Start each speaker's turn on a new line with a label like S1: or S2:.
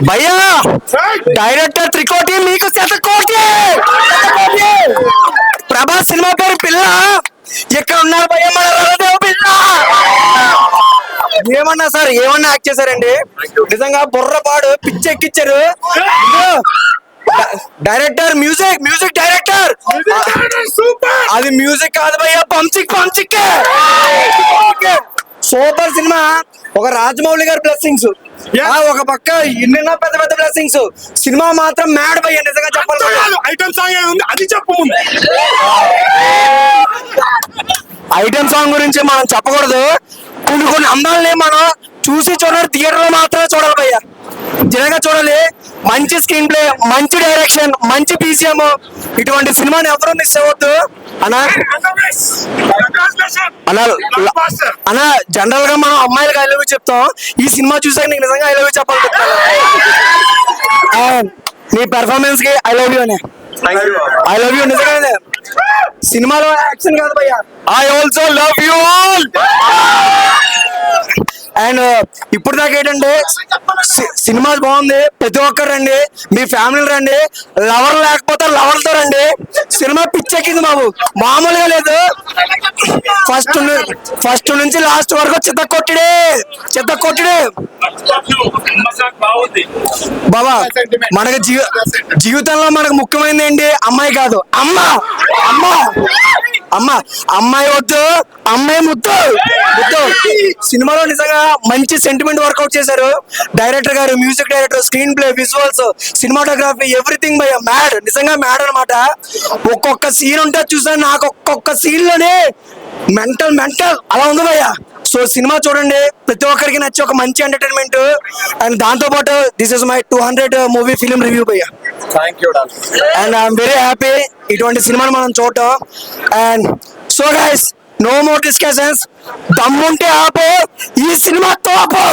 S1: భయ్యా డైరెక్టర్ త్రికోటి మీకు శతకోటి. ప్రభాస్ సినిమా పేరు పిల్ల. ఎక్కడ ఉన్నారు భయ్య మన రణదేవ్ పిల్ల. ఏమన్నా సార్ ఏమన్నా యాక్ట్ చేశారండి నిజంగా బుర్రపాడు పిచ్చెక్కిచ్చారు. డైరెక్టర్ మ్యూజిక్ డైరెక్టర్ అది మ్యూజిక్ కాదు భయ్యా పంచిక్ సూపర్ సినిమా. ఒక రాజమౌళి గారి బ్లెస్సింగ్స్, ఒక పక్క ఎన్నెన్నో పెద్ద పెద్ద బ్లెస్సింగ్స్. సినిమా మాత్రం మ్యాడ్ భయ్యా నిజంగా చెప్పాలి.
S2: ఐటమ్ సాంగ్ ఉంది అది చెప్పు.
S1: ఐటమ్ సాంగ్ గురించి మనం చెప్పకూడదు. కొన్ని అందాలని మనం చూసి చూడాలి, థియేటర్ లో మాత్రమే చూడాలి భయ్యా. నిజంగా చూడాలి. మంచి స్క్రీన్ ప్లే, మంచి డైరెక్షన్, మంచి పీసీఎం. ఇటువంటి సినిమాని ఎవరు మిస్ అవ్వద్దు అన్నా. జనరల్ గా మనం అమ్మాయిలకు ఐ లవ్ యూ చెప్తాం. ఈ సినిమా చూసాక నీకు నిజంగా ఐ లవ్ యూ చెప్పాలి. నీ పెర్ఫార్మెన్స్ కి ఐ లవ్ యూ అనే. ఐ లవ్ యూ నిజంగానే. సినిమాలో యాక్షన్ కాదు భయ్యా. I also love you all. And ఇప్పుడు దాకా ఏంటంటే సినిమా బాగుంది, ప్రతి ఒక్కరు రండి, మీ ఫ్యామిలీ రండి, లవర్ లేకపోతే లవర్తో రండి. సినిమా పిచ్చెక్కింది బాబు, మామూలుగా లేదు. ఫస్ట్ నుంచి లాస్ట్ వరకు చెత్త కొట్టిడే బాబా. మనకి జీవితంలో మనకు ముఖ్యమైనది ఏంటి? అమ్మాయి కాదు, అమ్మాయి వద్దు, అమ్మాయి ముద్దు. సినిమాలో నిజంగా మంచి సెంటిమెంట్ వర్కౌట్ చేశారు డైరెక్టర్ గారు, music director, screen play, visuals, cinematography, everything భయ్య మ్యాడ్, నిజంగా మ్యాడ్ అనమాట. ఒక్కొక్క సీన్ ఉంటే చూసాను, నాకు ఒక్కొక్క సీన్ లోనే మెంటల్ అలా ఉంది భయ్య. సో సినిమా చూడండి, ప్రతి ఒక్కరికి నచ్చి ఒక మంచి ఎంటర్టైన్మెంట్. అండ్ దాంతో పాటు this is my 200 movie film review భయ్య. అండ్ ఐఎమ్ వెరీ హ్యాపీ ఇటువంటి సినిమాని మనం చూడటం. And so guys, no more discussions. దమ్ముంటే ఆపు, ఈ సినిమా తోపు.